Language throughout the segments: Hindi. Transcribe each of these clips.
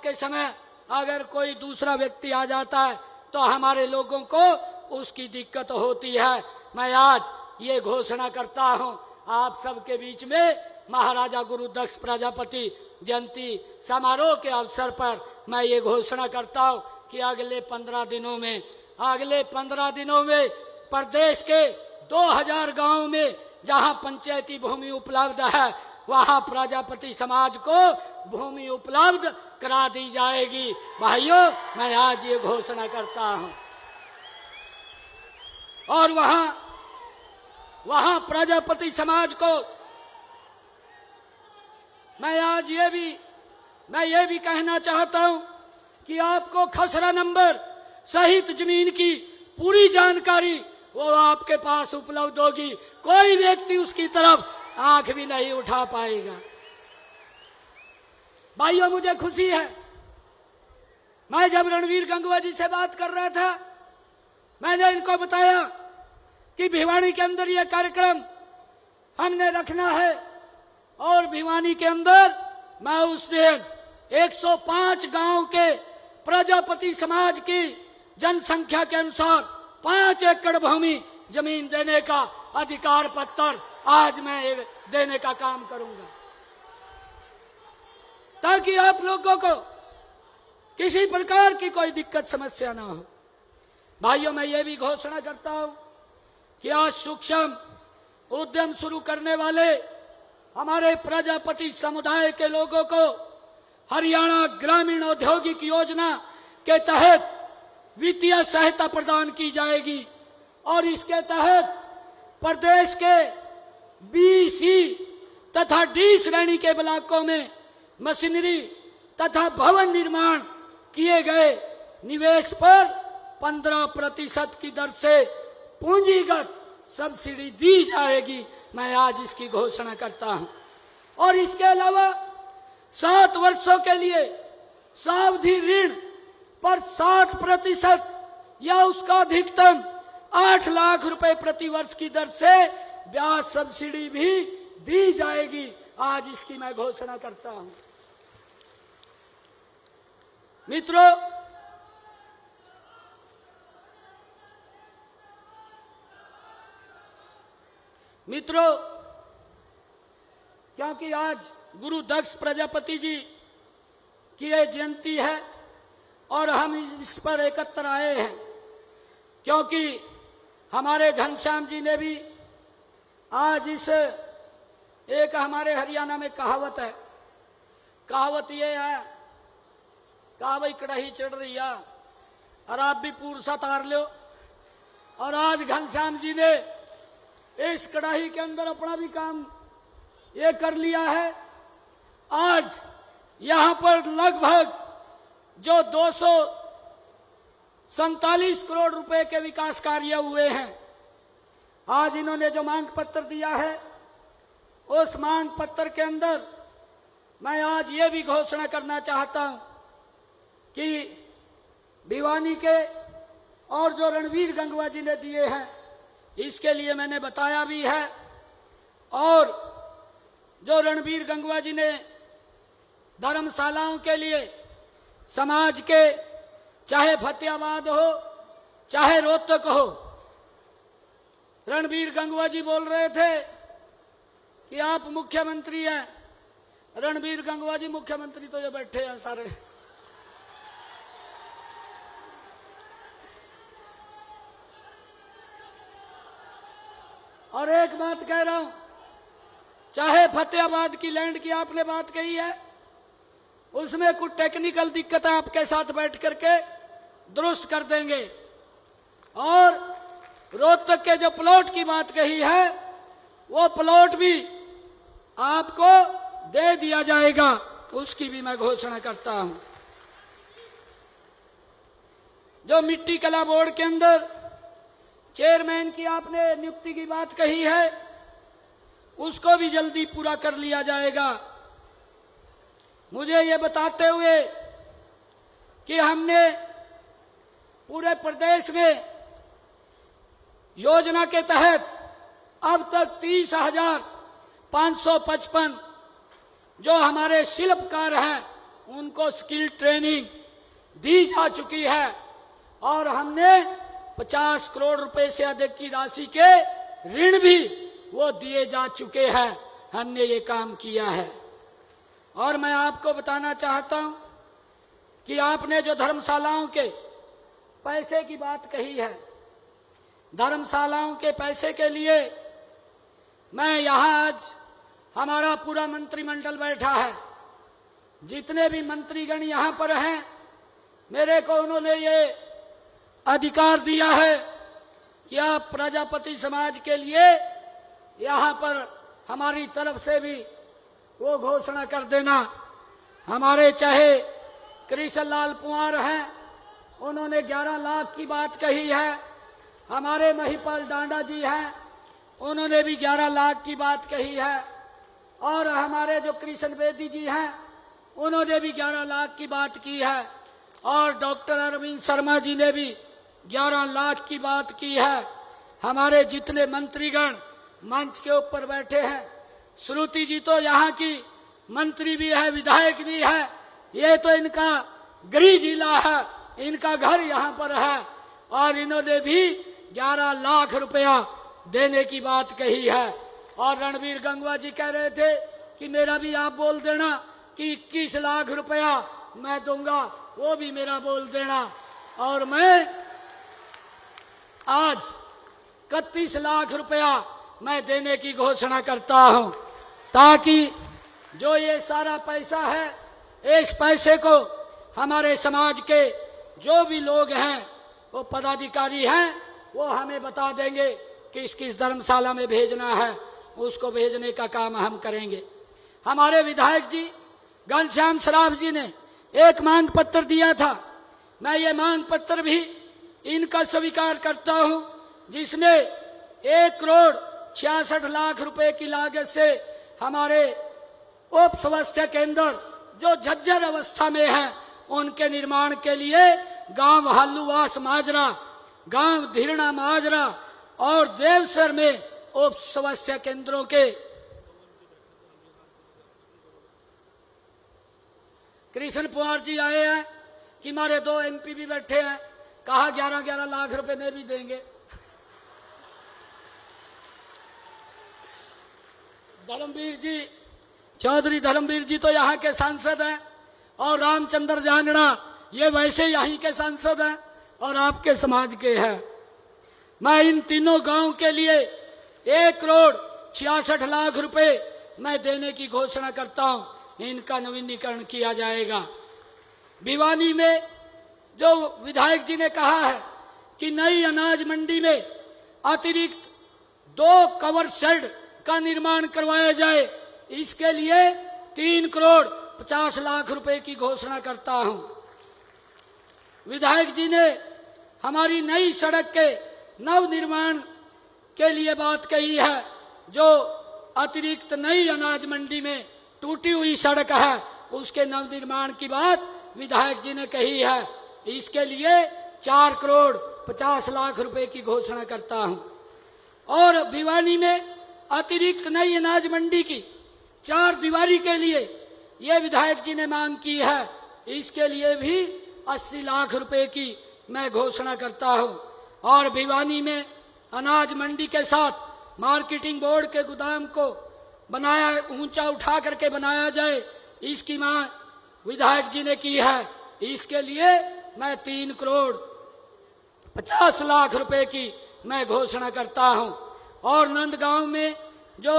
के समय अगर कोई दूसरा व्यक्ति आ जाता है तो हमारे लोगों को उसकी दिक्कत होती है। मैं आज ये घोषणा करता हूं आप सबके बीच में, महाराजा गुरुदक्ष प्रजापति जयंती समारोह के अवसर पर मैं ये घोषणा करता हूं कि अगले 15 दिनों में प्रदेश के 2000 गांवों में जहां पंचायती भूमि उपलब्ध है वहां प्रजापति समाज को भूमि उपलब्ध करा दी जाएगी। भाइयों, मैं आज ये घोषणा करता हूं। और वहां प्रजापति समाज को मैं आज ये भी कहना चाहता हूं कि आपको खसरा नंबर सहित जमीन की पूरी जानकारी वो आपके पास उपलब्ध होगी। कोई व्यक्ति उसकी तरफ आंख भी नहीं उठा पाएगा। भाइयों, मुझे खुशी है, मैं जब रणवीर गंगवा जी से बात कर रहा था मैंने इनको बताया कि भिवानी के अंदर यह कार्यक्रम हमने रखना है और भिवानी के अंदर मैं उस दिन 105 गांव के प्रजापति समाज की जनसंख्या के अनुसार 5 एकड़ भूमि जमीन देने का अधिकार पत्र आज मैं देने का काम करूंगा, ताकि आप लोगों को किसी प्रकार की कोई दिक्कत समस्या ना हो। भाइयों, मैं ये भी घोषणा करता हूं कि आज सूक्ष्म उद्यम शुरू करने वाले हमारे प्रजापति समुदाय के लोगों को हरियाणा ग्रामीण औद्योगिक योजना के तहत वित्तीय सहायता प्रदान की जाएगी और इसके तहत प्रदेश के बी, सी तथा डी श्रेणी के ब्लॉकों में मशीनरी तथा भवन निर्माण किए गए निवेश पर 15% की दर से पूंजीगत सब्सिडी दी जाएगी। मैं आज इसकी घोषणा करता हूं। और इसके अलावा 7 वर्षों के लिए सावधि ऋण पर 60% या उसका अधिकतम 8 लाख रुपए प्रति वर्ष की दर से ब्याज सब्सिडी भी दी जाएगी। आज इसकी मैं घोषणा करता हूं। मित्रों, क्योंकि आज गुरु दक्ष प्रजापति जी की यह जयंती है और हम इस पर एकत्र आए हैं, क्योंकि हमारे घनश्याम जी ने भी आज एक हमारे हरियाणा में कहावत है, कहावत ये है, कहा भाई कड़ाही चढ़ रही है और आप भी पूरसा तार लो। और आज घनश्याम जी ने इस कड़ाही के अंदर अपना भी काम ये कर लिया है। आज यहां पर लगभग जो 247 करोड़ रुपए के विकास कार्य हुए हैं, आज इन्होंने जो मांग पत्र दिया है उस मांग पत्र के अंदर मैं आज ये भी घोषणा करना चाहता हूं कि भिवानी के और जो रणवीर गंगवा जी ने दिए हैं इसके लिए मैंने बताया भी है। और जो रणवीर गंगवा जी ने धर्मशालाओं के लिए समाज के, चाहे फतेहाबाद हो चाहे रोहतक हो, रणवीर गंगवा जी बोल रहे थे कि आप मुख्यमंत्री हैं। रणवीर गंगवा जी मुख्यमंत्री तो ये बैठे हैं सारे। और एक बात कह रहा हूं, चाहे फतेहाबाद की लैंड की आपने बात कही है, उसमें कुछ टेक्निकल दिक्कत आपके साथ बैठ करके दुरुस्त कर देंगे। और रोहतक के जो प्लॉट की बात कही है वो प्लॉट भी आपको दे दिया जाएगा, उसकी भी मैं घोषणा करता हूं। जो मिट्टी कला बोर्ड के अंदर चेयरमैन की आपने नियुक्ति की बात कही है उसको भी जल्दी पूरा कर लिया जाएगा। मुझे ये बताते हुए कि हमने पूरे प्रदेश में योजना के तहत अब तक 30,555 जो हमारे शिल्पकार हैं उनको स्किल ट्रेनिंग दी जा चुकी है और हमने 50 करोड़ रुपए से अधिक की राशि के ऋण भी वो दिए जा चुके हैं। हमने ये काम किया है। और मैं आपको बताना चाहता हूं कि आपने जो धर्मशालाओं के पैसे की बात कही है, धर्मशालाओं के पैसे के लिए मैं यहां आज हमारा पूरा मंत्रिमंडल बैठा है, जितने भी मंत्रीगण यहां पर हैं, मेरे को उन्होंने ये अधिकार दिया है कि आप प्रजापति समाज के लिए यहां पर हमारी तरफ से भी वो घोषणा कर देना। हमारे चाहे कृष्ण लाल पुआर हैं, उन्होंने 11 लाख की बात कही है। हमारे महिपाल डांडा जी हैं, उन्होंने भी 11 लाख की बात कही है। और हमारे जो कृष्ण बेदी जी हैं, उन्होंने भी 11 लाख की बात की है। और डॉक्टर अरविंद शर्मा जी ने भी 11 लाख की बात की है। हमारे जितने मंत्रीगण मंच के ऊपर बैठे हैं, श्रुति जी तो यहाँ की मंत्री भी है, विधायक भी है, ये तो इनका गृह जिला है, इनका घर यहाँ पर है, और इन्होंने भी 11 लाख रुपया देने की बात कही है। और रणवीर गंगवा जी कह रहे थे कि मेरा भी आप बोल देना कि 21 लाख रुपया मैं दूंगा, वो भी मेरा बोल देना। और मैं आज 31 लाख रुपया मैं देने की घोषणा करता हूं, ताकि जो ये सारा पैसा है, इस पैसे को हमारे समाज के जो भी लोग हैं, वो पदाधिकारी हैं, वो हमें बता देंगे किस किस धर्मशाला में भेजना है, उसको भेजने का काम हम करेंगे। हमारे विधायक जी घनश्याम सराफ जी ने एक मांग पत्र दिया था, मैं ये मांग पत्र भी इनका स्वीकार करता हूं, जिसमें 1 करोड़ 66 लाख रुपए की लागत से हमारे उप स्वास्थ्य केंद्र जो झज्जर अवस्था में है, उनके निर्माण के लिए गांव हालूवास माजरा, गांव धीरणा माजरा और देवसर में उप स्वास्थ्य केंद्रों के कृष्ण पुआर जी आए हैं कि हमारे 2 MP भी बैठे हैं, कहा 11-11 लाख रुपए ने भी देंगे। धर्मवीर जी, चौधरी धर्मवीर जी तो यहाँ के सांसद हैं, और रामचंद्र जांगड़ा ये वैसे यहीं के सांसद हैं और आपके समाज के हैं। मैं इन तीनों गांव के लिए 1 करोड़ 66 लाख रुपए मैं देने की घोषणा करता हूं, इनका नवीनीकरण किया जाएगा। भिवानी में जो विधायक जी ने कहा है कि नई अनाज मंडी में अतिरिक्त 2 कवर शेड का निर्माण करवाया जाए, इसके लिए 3 करोड़ 50 लाख रुपए की घोषणा करता हूं। विधायक जी ने हमारी नई सड़क के नव निर्माण के लिए बात कही है, जो अतिरिक्त नई अनाज मंडी में टूटी हुई सड़क है, उसके नव निर्माण की बात विधायक जी ने कही है। इसके लिए 4 करोड़ 50 लाख रुपए की घोषणा करता हूं। और भिवानी में अतिरिक्त नई अनाज मंडी की 4 दीवारी के लिए ये विधायक जी ने मांग की है, इसके लिए भी 80 लाख रुपए की मैं घोषणा करता हूं। और भिवानी में अनाज मंडी के साथ मार्केटिंग बोर्ड के गोदाम को बनाया, ऊंचा उठा करके बनाया जाए, इसकी मांग विधायक जी ने की है। इसके लिए मैं 3 करोड़ 50 लाख रुपए की मैं घोषणा करता हूं। और नंदगांव में जो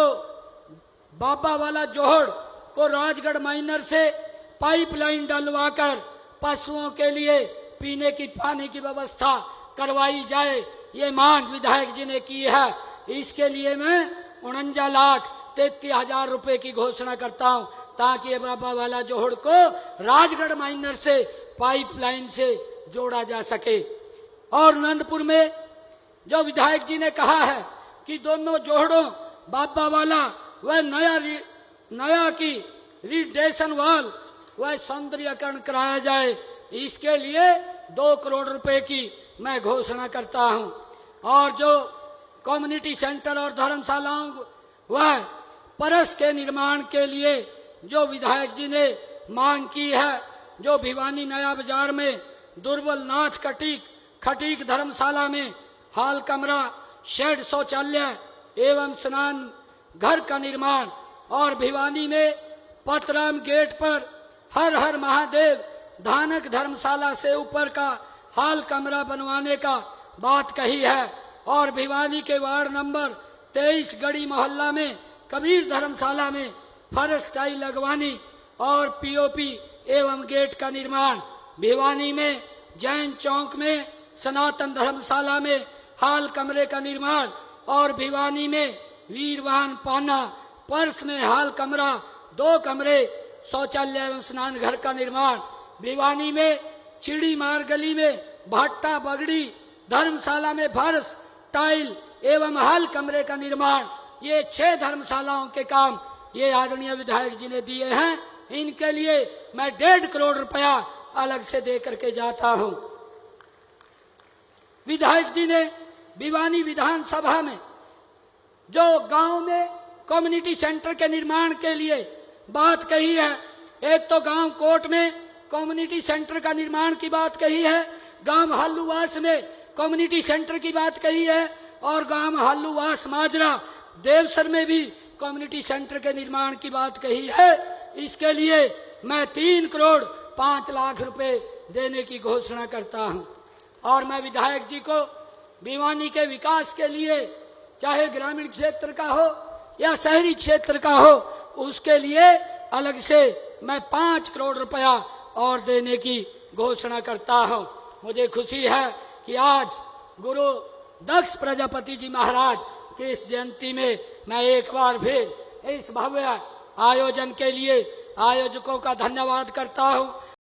बाबा वाला जोहड़ को राजगढ़ माइनर से पाइपलाइन डलवाकर पशुओं के लिए पीने की पानी की व्यवस्था करवाई जाए, ये मांग विधायक जी ने की है। इसके लिए मैं 49,33,000 रुपए की घोषणा करता हूं, ताकि ये बाबा वाला जोहड़ को राजगढ़ माइनर से पाइपलाइन से जोड़ा जा सके। और नंदपुर में जो विधायक जी ने कहा है कि दोनों जोहड़ों बाबा वाला वह नया की रिडेशन वाल वह सौंदर्यकरण कराया जाए, इसके लिए 2 करोड़ रुपए की मैं घोषणा करता हूं। और जो कम्युनिटी सेंटर और धर्मशालाओं वह परस के निर्माण के लिए जो विधायक जी ने मांग की है, जो भिवानी नया बाजार में दुर्बल नाथ खटीक धर्मशाला में हाल कमरा, शेड, शौचालय एवं स्नान घर का निर्माण और भिवानी में पतराम गेट पर हर हर महादेव धानक धर्मशाला से ऊपर का हाल कमरा बनवाने का बात कही है और भिवानी के वार्ड नंबर 23 गढ़ी मोहल्ला में कबीर धर्मशाला में फर्श टाइल लगवानी और पीओपी एवं गेट का निर्माण, भिवानी में जैन चौक में सनातन धर्मशाला में हाल कमरे का निर्माण और भिवानी में वीरवान पाना पर्स में हाल कमरा 2 कमरे शौचालय एवं स्नान घर का निर्माण, भिवानी में चिड़ी मार गली में भट्टा बगड़ी धर्मशाला में फर्श टाइल एवं हाल कमरे का निर्माण। ये 6 धर्मशालाओं के काम ये आदरणीय विधायक जी ने दिए हैं। इनके लिए मैं 1.5 करोड़ रुपया अलग से दे करके जाता हूं। विधायक जी ने भिवानी विधानसभा में जो गांव में कम्युनिटी सेंटर के निर्माण के लिए बात कही है, एक तो गांव कोट में कम्युनिटी सेंटर का निर्माण की बात कही है, गांव हल्लुवास में कम्युनिटी सेंटर की बात कही है और गांव हल्लुवास माजरा देवसर में भी कम्युनिटी सेंटर के निर्माण की बात कही है। इसके लिए मैं 3 करोड़ 5 लाख रुपए देने की घोषणा करता हूं और मैं विधायक जी को भिवानी के विकास के लिए चाहे ग्रामीण क्षेत्र का हो या शहरी क्षेत्र का हो, उसके लिए अलग से मैं 5 करोड़ रुपया और देने की घोषणा करता हूं। मुझे खुशी है कि आज गुरु दक्ष प्रजापति जी महाराज की इस जयंती में मैं एक बार फिर इस भव्य आयोजन के लिए आयोजकों का धन्यवाद करता हूं।